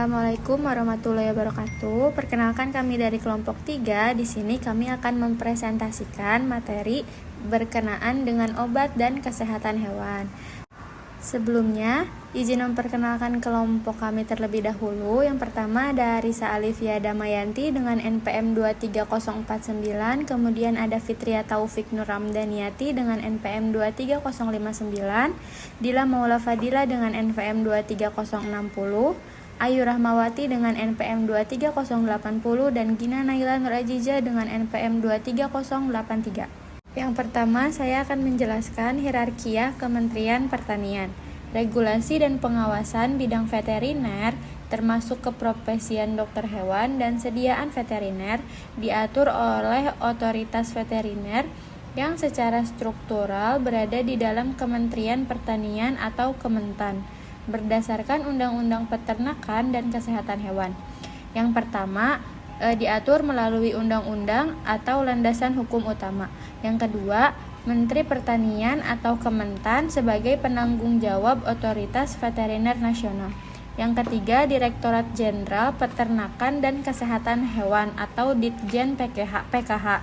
Assalamualaikum warahmatullahi wabarakatuh. Perkenalkan kami dari kelompok 3. Di sini kami akan mempresentasikan materi berkenaan dengan obat dan kesehatan hewan. Sebelumnya, izin memperkenalkan kelompok kami terlebih dahulu. Yang pertama ada Risa Alivia Damayanti dengan NPM 23049, kemudian ada Fitria Taufik Nur Ramdaniati dengan NPM 23059, Dila Maula Fadila dengan NPM 23060, Ayu Rahmawati dengan NPM 23080, dan Gina Naila Nur Ajiza dengan NPM 23083. Yang pertama, saya akan menjelaskan hierarkiah Kementerian Pertanian. Regulasi dan pengawasan bidang veteriner, termasuk keprofesian dokter hewan dan sediaan veteriner, diatur oleh otoritas veteriner yang secara struktural berada di dalam Kementerian Pertanian atau Kementan, berdasarkan Undang-Undang Peternakan dan Kesehatan Hewan. Yang pertama, diatur melalui undang-undang atau landasan hukum utama. Yang kedua, Menteri Pertanian atau Kementan sebagai penanggung jawab Otoritas Veteriner Nasional. Yang ketiga, Direktorat Jenderal Peternakan dan Kesehatan Hewan atau Ditjen PKH.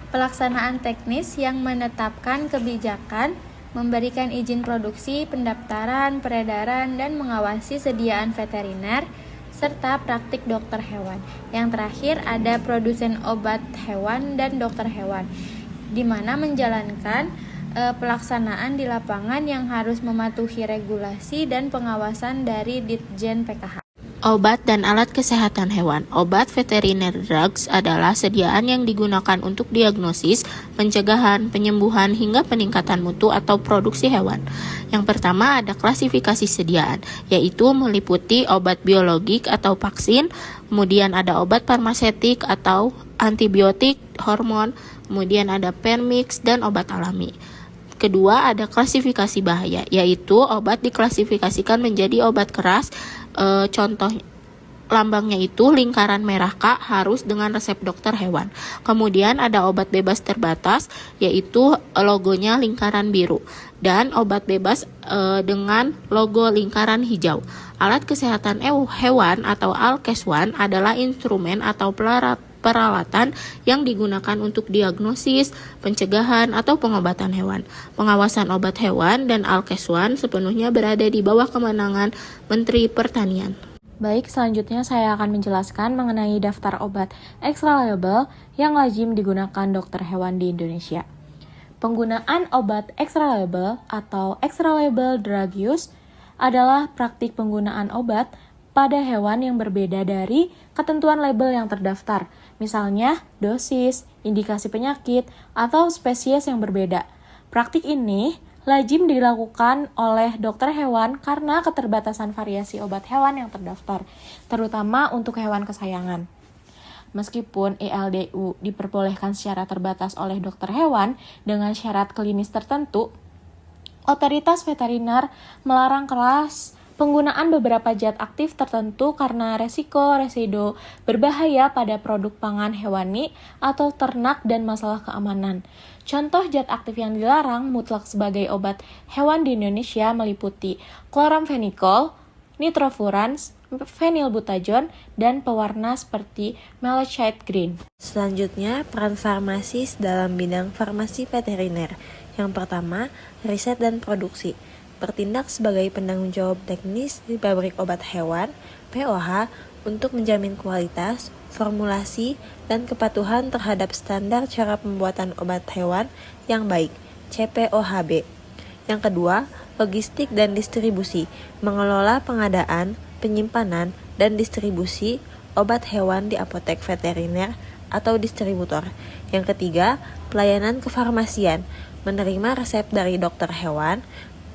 Pelaksanaan teknis yang menetapkan kebijakan, memberikan izin produksi, pendaftaran, peredaran, dan mengawasi sediaan veteriner, serta praktik dokter hewan. Yang terakhir ada produsen obat hewan dan dokter hewan, di mana menjalankan pelaksanaan di lapangan yang harus mematuhi regulasi dan pengawasan dari Ditjen PKH. Obat dan alat kesehatan hewan. Obat veteriner drugs adalah sediaan yang digunakan untuk diagnosis, pencegahan, penyembuhan, hingga peningkatan mutu atau produksi hewan. Yang pertama ada klasifikasi sediaan, yaitu meliputi obat biologik atau vaksin, kemudian ada obat farmasetik atau antibiotik, hormon, kemudian ada premix dan obat alami. Kedua, ada klasifikasi bahaya, yaitu obat diklasifikasikan menjadi obat keras. Contoh lambangnya itu lingkaran merah K, harus dengan resep dokter hewan. Kemudian ada obat bebas terbatas, yaitu logonya lingkaran biru, dan obat bebas dengan logo lingkaran hijau. Alat kesehatan hewan atau Alkeswan adalah instrumen atau peralatan yang digunakan untuk diagnosis, pencegahan, atau pengobatan hewan. Pengawasan obat hewan dan Alkeswan sepenuhnya berada di bawah kewenangan Menteri Pertanian. Baik, selanjutnya saya akan menjelaskan mengenai daftar obat extra label yang lazim digunakan dokter hewan di Indonesia. Penggunaan obat extra label atau extra label drug use adalah praktik penggunaan obat pada hewan yang berbeda dari ketentuan label yang terdaftar, misalnya dosis, indikasi penyakit, atau spesies yang berbeda. Praktik ini lazim dilakukan oleh dokter hewan karena keterbatasan variasi obat hewan yang terdaftar, terutama untuk hewan kesayangan. Meskipun ELDU diperbolehkan secara terbatas oleh dokter hewan dengan syarat klinis tertentu, otoritas veteriner melarang keras penggunaan beberapa zat aktif tertentu karena residu berbahaya pada produk pangan hewani atau ternak dan masalah keamanan. Contoh zat aktif yang dilarang mutlak sebagai obat hewan di Indonesia meliputi chloramphenicol, nitrofurans, phenylbutazone, dan pewarna seperti malachite green. Selanjutnya, peran farmasis dalam bidang farmasi veteriner. Yang pertama, riset dan produksi. Bertindak sebagai penanggung jawab teknis di pabrik obat hewan, POH, untuk menjamin kualitas, formulasi, dan kepatuhan terhadap standar cara pembuatan obat hewan yang baik, CPOHB. Yang kedua, logistik dan distribusi, mengelola pengadaan, penyimpanan, dan distribusi obat hewan di apotek veteriner atau distributor. Yang ketiga, pelayanan kefarmasian, menerima resep dari dokter hewan,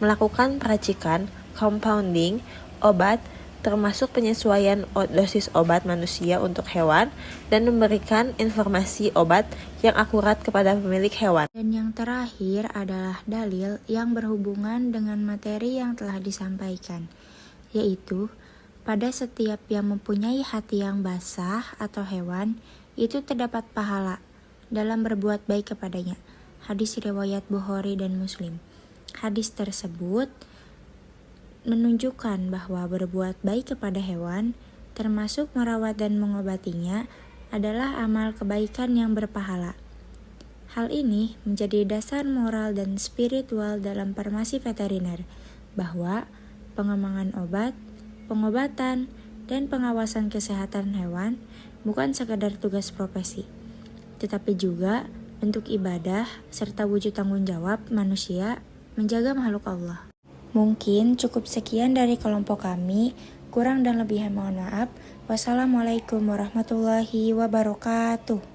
melakukan peracikan, compounding, obat, termasuk penyesuaian dosis obat manusia untuk hewan, dan memberikan informasi obat yang akurat kepada pemilik hewan. Dan yang terakhir adalah dalil yang berhubungan dengan materi yang telah disampaikan, yaitu pada setiap yang mempunyai hati yang basah atau hewan, itu terdapat pahala dalam berbuat baik kepadanya. Hadis riwayat Bukhari dan Muslim. Hadis tersebut menunjukkan bahwa berbuat baik kepada hewan, termasuk merawat dan mengobatinya, adalah amal kebaikan yang berpahala. Hal ini menjadi dasar moral dan spiritual dalam farmasi veteriner, bahwa pengembangan obat, pengobatan, dan pengawasan kesehatan hewan bukan sekadar tugas profesi, tetapi juga bentuk ibadah serta wujud tanggung jawab manusia menjaga makhluk Allah. Mungkin cukup sekian dari kelompok kami, kurang dan lebihnya mohon maaf. Wassalamualaikum warahmatullahi wabarakatuh.